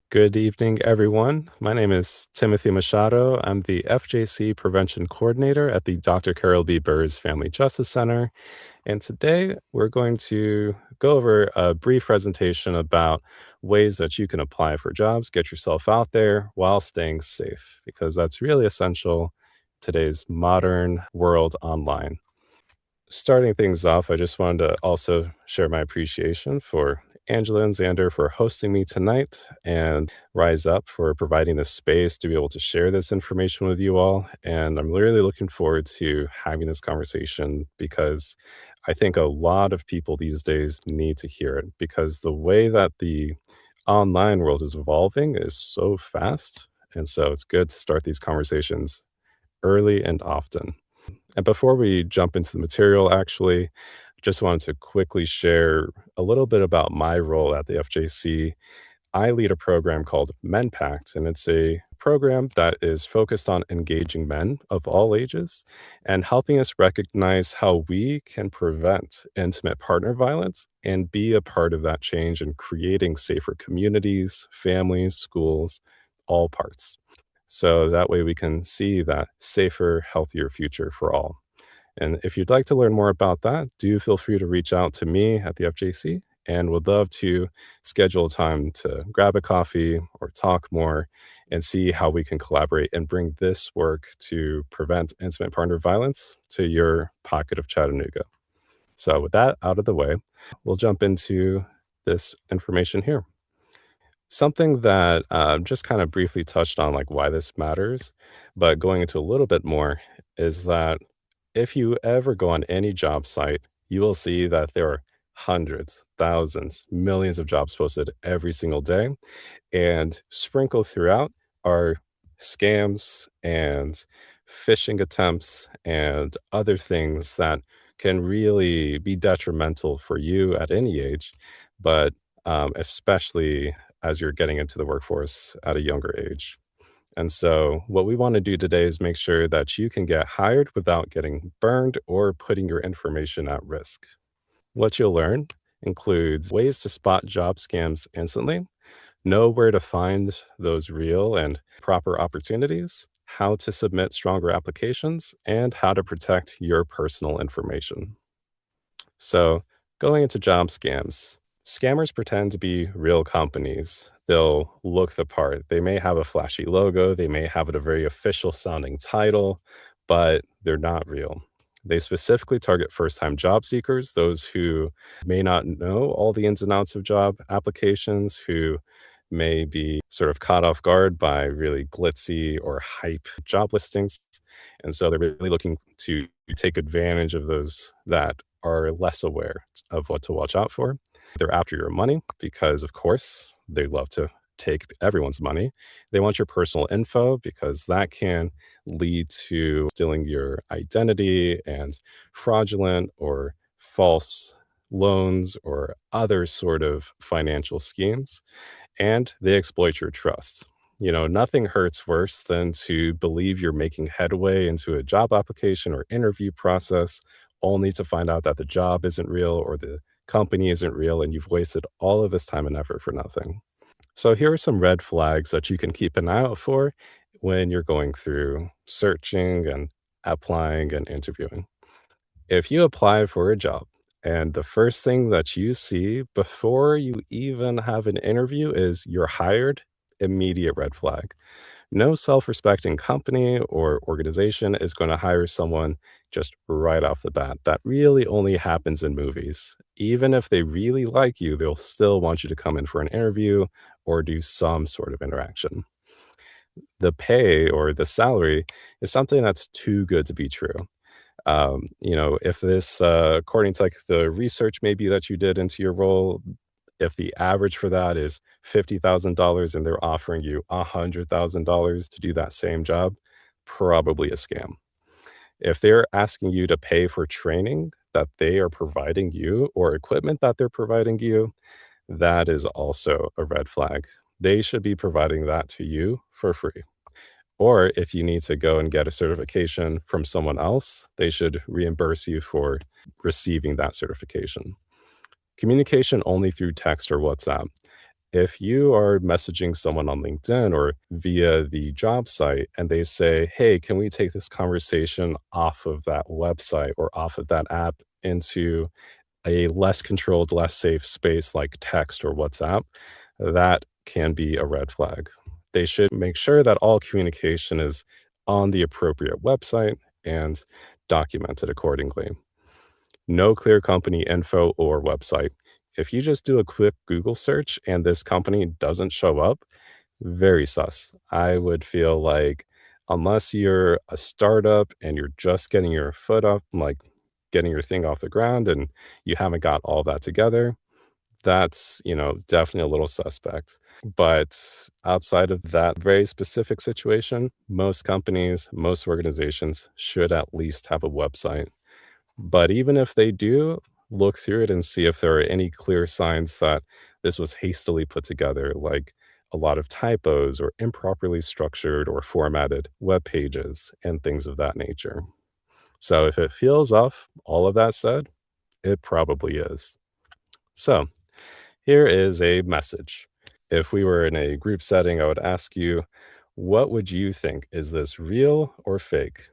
Good evening, everyone. My name is Timothy Machado. I'm the FJC Prevention Coordinator at the Dr. Carol B. Burrs Family Justice Center. And today we're going to go over a brief presentation about ways that you can apply for jobs, get yourself out there while staying safe, because that's really essential today's modern world online. Starting things off, I just wanted to also share my appreciation for Angela and Xander for hosting me tonight and Rise Up for providing this space to be able to share this information with you all. And I'm really looking forward to having this conversation because I think a lot of people these days need to hear it because the way that the online world is evolving is so fast. And so it's good to start these conversations early and often. And before we jump into the material, actually, just wanted to quickly share a little bit about my role at the FJC. I lead a program called Men Pact, and it's a program that is focused on engaging men of all ages and helping us recognize how we can prevent intimate partner violence and be a part of that change in creating safer communities, families, schools, all parts. So that way we can see that safer, healthier future for all. And if you'd like to learn more about that, do feel free to reach out to me at the FJC and would love to schedule a time to grab a coffee or talk more and see how we can collaborate and bring this work to prevent intimate partner violence to your pocket of Chattanooga. So, with that out of the way, we'll jump into this information here. Something that just kind of briefly touched on, like why this matters, but going into a little bit more is that if you ever go on any job site, you will see that there are hundreds, thousands, millions of jobs posted every single day. And sprinkled throughout are scams and phishing attempts and other things that can really be detrimental for you at any age, but especially as you're getting into the workforce at a younger age. And so, what we want to do today is make sure that you can get hired without getting burned or putting your information at risk. What you'll learn includes ways to spot job scams instantly, know where to find those real and proper opportunities, how to submit stronger applications, and how to protect your personal information. So, going into job scams, scammers pretend to be real companies. They'll look the part. They may have a flashy logo, they may have a very official sounding title, but they're not real. They specifically target first time job seekers, those who may not know all the ins and outs of job applications, who may be sort of caught off guard by really glitzy or hype job listings. And so they're really looking to take advantage of those that are less aware of what to watch out for. They're after your money because, of course, they love to take everyone's money. They want your personal info because that can lead to stealing your identity and fraudulent or false loans or other sort of financial schemes. And they exploit your trust. You know, nothing hurts worse than to believe you're making headway into a job application or interview process, only to find out that the job isn't real or the company isn't real, and you've wasted all of this time and effort for nothing. So, here are some red flags that you can keep an eye out for when you're going through searching and applying and interviewing. If you apply for a job and the first thing that you see before you even have an interview is you're hired, immediate red flag. No self respecting company or organization is going to hire someone just right off the bat. That really only happens in movies. Even if they really like you, they'll still want you to come in for an interview or do some sort of interaction. The pay or the salary is something that's too good to be true. If this, according to like the research maybe that you did into your role, if the average for that is $50,000 and they're offering you $100,000 to do that same job, probably a scam. If they're asking you to pay for training that they are providing you or equipment that they're providing you, that is also a red flag. They should be providing that to you for free. Or if you need to go and get a certification from someone else, they should reimburse you for receiving that certification. Communication only through text or WhatsApp. If you are messaging someone on LinkedIn or via the job site and they say, "Hey, can we take this conversation off of that website or off of that app into a less controlled, less safe space like text or WhatsApp," that can be a red flag. They should make sure that all communication is on the appropriate website and documented accordingly. No clear company info or website. If you just do a quick Google search and this company doesn't show up, very sus. I would feel like unless you're a startup and you're just getting your foot up, like getting your thing off the ground and you haven't got all that together, that's, definitely a little suspect. But outside of that very specific situation, most companies, most organizations should at least have a website. But even if they do, look through it and see if there are any clear signs that this was hastily put together, like a lot of typos or improperly structured or formatted web pages and things of that nature. So if it feels off, all of that said, it probably is. So here is a message. If we were in a group setting, I would ask you, what would you think? Is this real or fake?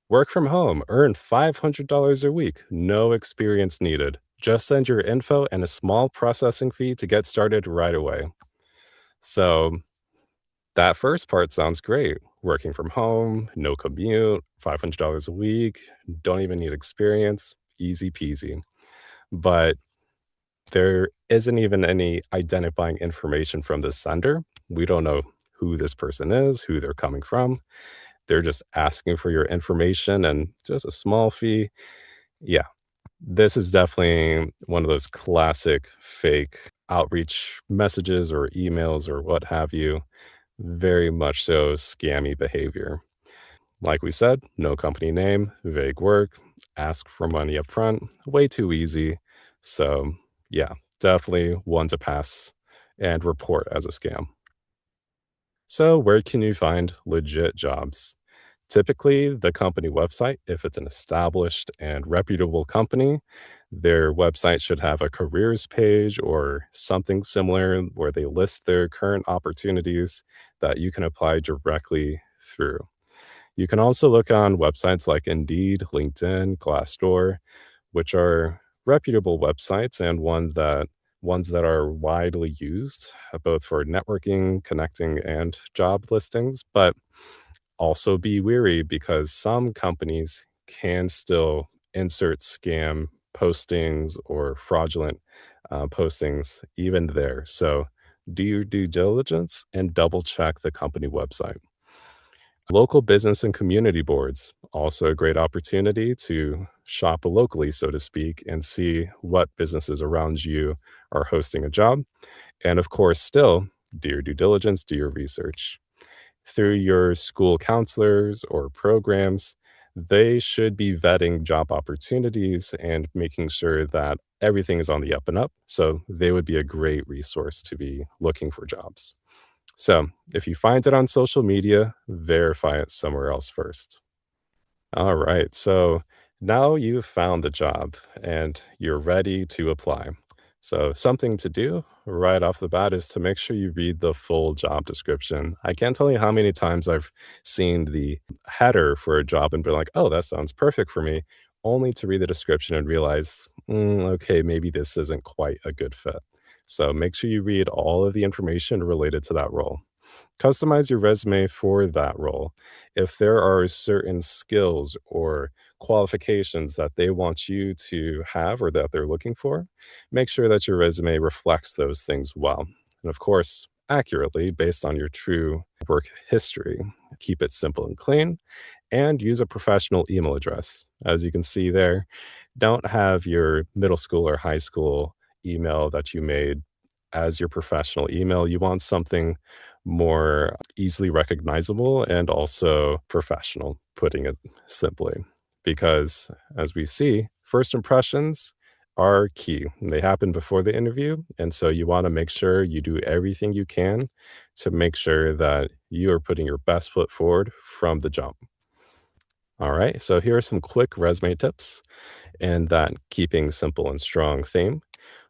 Work from home, earn $500 a week, no experience needed. Just send your info and a small processing fee to get started right away. So, that first part sounds great. Working from home, no commute, $500 a week, don't even need experience, easy peasy. But there isn't even any identifying information from the sender. We don't know who this person is, who they're coming from. They're just asking for your information and just a small fee. Yeah, this is definitely one of those classic fake outreach messages or emails or what have you. Very much so scammy behavior. Like we said, no company name, vague work, ask for money up front, way too easy. So, yeah, definitely one to pass and report as a scam. So, where can you find legit jobs? Typically, the company website, if it's an established and reputable company, their website should have a careers page or something similar where they list their current opportunities that you can apply directly through. You can also look on websites like Indeed, LinkedIn, Glassdoor, which are reputable websites and ones that are widely used both for networking, connecting, and job listings. But also be weary because some companies can still insert scam postings or fraudulent postings even there. So do your due diligence and double check the company website. Local business and community boards, also a great opportunity to shop locally, so to speak, and see what businesses around you are hosting a job. And of course, still do your due diligence, do your research through your school counselors or programs. They should be vetting job opportunities and making sure that everything is on the up and up. So they would be a great resource to be looking for jobs. So if you find it on social media, verify it somewhere else first. All right. So now you've found the job and you're ready to apply. So, something to do right off the bat is to make sure you read the full job description. I can't tell you how many times I've seen the header for a job and been like, oh, that sounds perfect for me, only to read the description and realize, okay, maybe this isn't quite a good fit. So, make sure you read all of the information related to that role. Customize your resume for that role. If there are certain skills or qualifications that they want you to have or that they're looking for, make sure that your resume reflects those things well. And of course, accurately based on your true work history. Keep it simple and clean and use a professional email address. As you can see there, don't have your middle school or high school email that you made as your professional email. You want something more easily recognizable and also professional, putting it simply. Because as we see, first impressions are key. They happen before the interview. And so you want to make sure you do everything you can to make sure that you are putting your best foot forward from the jump. All right. So here are some quick resume tips in that keeping simple and strong theme.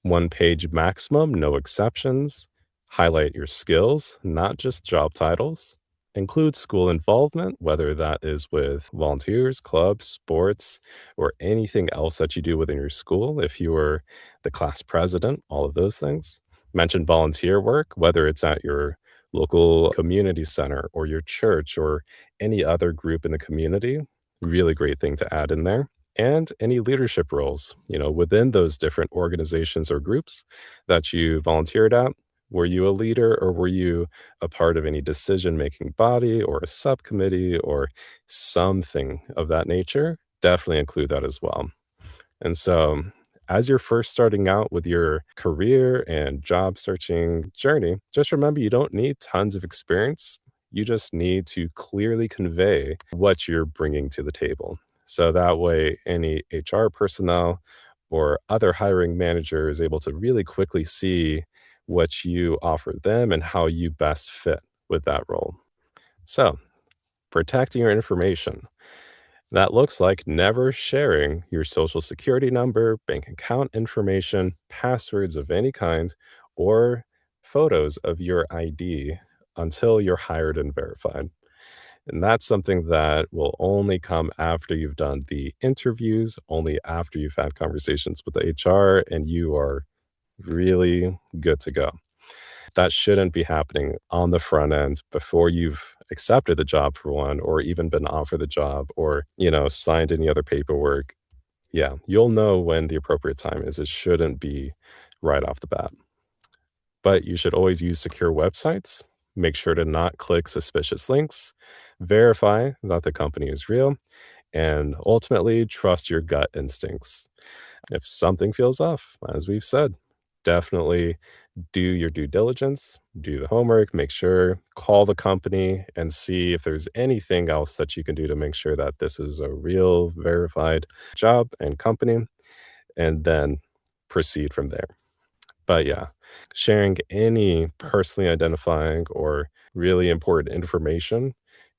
One page maximum, no exceptions. Highlight your skills, not just job titles. Include school involvement, whether that is with volunteers, clubs, sports, or anything else that you do within your school. If you were the class president, all of those things. Mention volunteer work, whether it's at your local community center or your church or any other group in the community. Really great thing to add in there. And any leadership roles, within those different organizations or groups that you volunteered at. Were you a leader or were you a part of any decision making body or a subcommittee or something of that nature? Definitely include that as well. And so, as you're first starting out with your career and job searching journey, just remember you don't need tons of experience. You just need to clearly convey what you're bringing to the table. So that way, any HR personnel or other hiring manager is able to really quickly see what you offer them and how you best fit with that role. So, protecting your information. That looks like never sharing your social security number, bank account information, passwords of any kind, or photos of your ID until you're hired and verified. And that's something that will only come after you've done the interviews, only after you've had conversations with the HR and you are really good to go. That shouldn't be happening on the front end before you've accepted the job for one, or even been offered the job or, signed any other paperwork. Yeah, you'll know when the appropriate time is. It shouldn't be right off the bat. But you should always use secure websites. Make sure to not click suspicious links. Verify that the company is real and ultimately trust your gut instincts. If something feels off, as we've said, definitely do your due diligence, do the homework, make sure, call the company and see if there's anything else that you can do to make sure that this is a real verified job and company, and then proceed from there. But yeah, sharing any personally identifying or really important information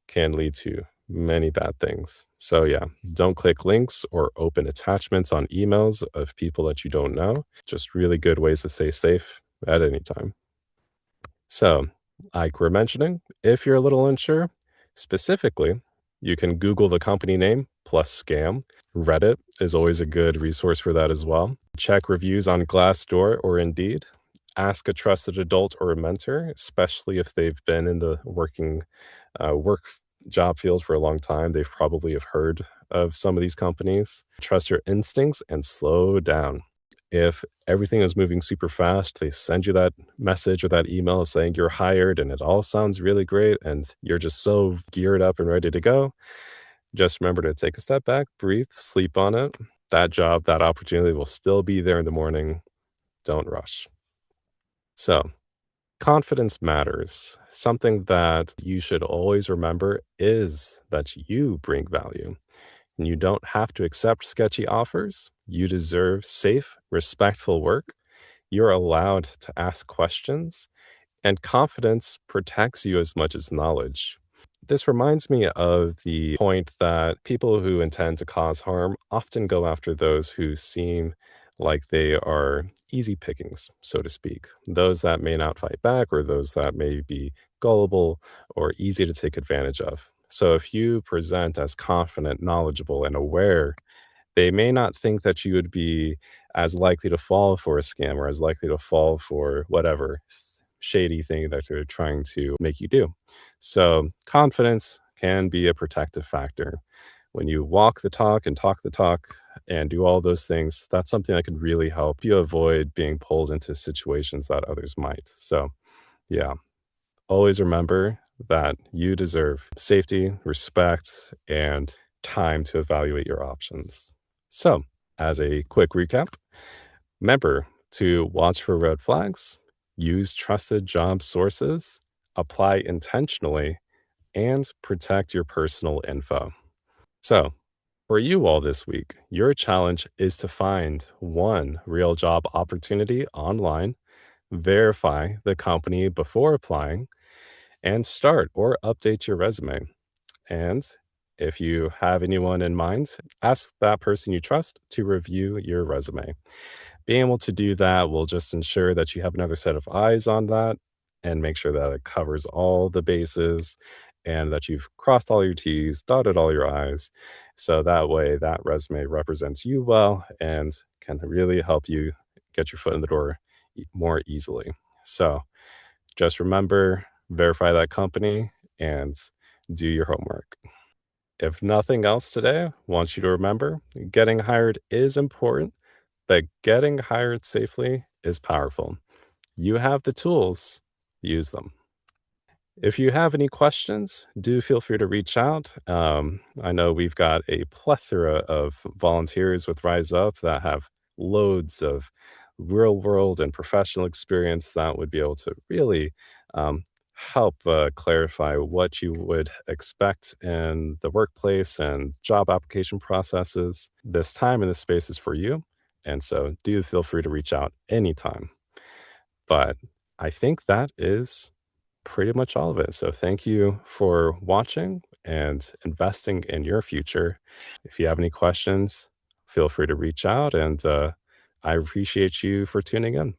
can lead to many bad things. So yeah, don't click links or open attachments on emails of people that you don't know. Just really good ways to stay safe at any time. So, like we're mentioning, if you're a little unsure, specifically, you can Google the company name plus scam. Reddit is always a good resource for that as well. Check reviews on Glassdoor or Indeed. Ask a trusted adult or a mentor, especially if they've been in the work job field for a long time. They've probably have heard of some of these companies. Trust your instincts and slow down. If everything is moving super fast, they send you that message or that email saying you're hired and it all sounds really great and you're just so geared up and ready to go. Just remember to take a step back, breathe, sleep on it. That job, that opportunity will still be there in the morning. Don't rush. So, confidence matters. Something that you should always remember is that you bring value and you don't have to accept sketchy offers. You deserve safe, respectful work. You're allowed to ask questions, and confidence protects you as much as knowledge. This reminds me of the point that people who intend to cause harm often go after those who seem like they are easy pickings, so to speak. Those that may not fight back, or those that may be gullible or easy to take advantage of. So if you present as confident, knowledgeable, and aware, they may not think that you would be as likely to fall for a scam or as likely to fall for whatever shady thing that they're trying to make you do. So, confidence can be a protective factor. When you walk the talk and talk the talk and do all those things, that's something that could really help you avoid being pulled into situations that others might. So, yeah, always remember that you deserve safety, respect, and time to evaluate your options. So, as a quick recap, remember to watch for red flags, use trusted job sources, apply intentionally, and protect your personal info. So, for you all this week, your challenge is to find one real job opportunity online, verify the company before applying, and start or update your resume. And if you have anyone in mind, ask that person you trust to review your resume. Being able to do that will just ensure that you have another set of eyes on that and make sure that it covers all the bases and that you've crossed all your T's, dotted all your I's. So that way, that resume represents you well and can really help you get your foot in the door more easily. So just remember, verify that company and do your homework. If nothing else today, I want you to remember getting hired is important, but getting hired safely is powerful. You have the tools, use them. If you have any questions, do feel free to reach out. I know we've got a plethora of volunteers with Rise Up that have loads of real world and professional experience that would be able to really help clarify what you would expect in the workplace and job application processes. This time and this space is for you. And so do feel free to reach out anytime. But I think that is pretty much all of it. So thank you for watching and investing in your future. If you have any questions, feel free to reach out and I appreciate you for tuning in.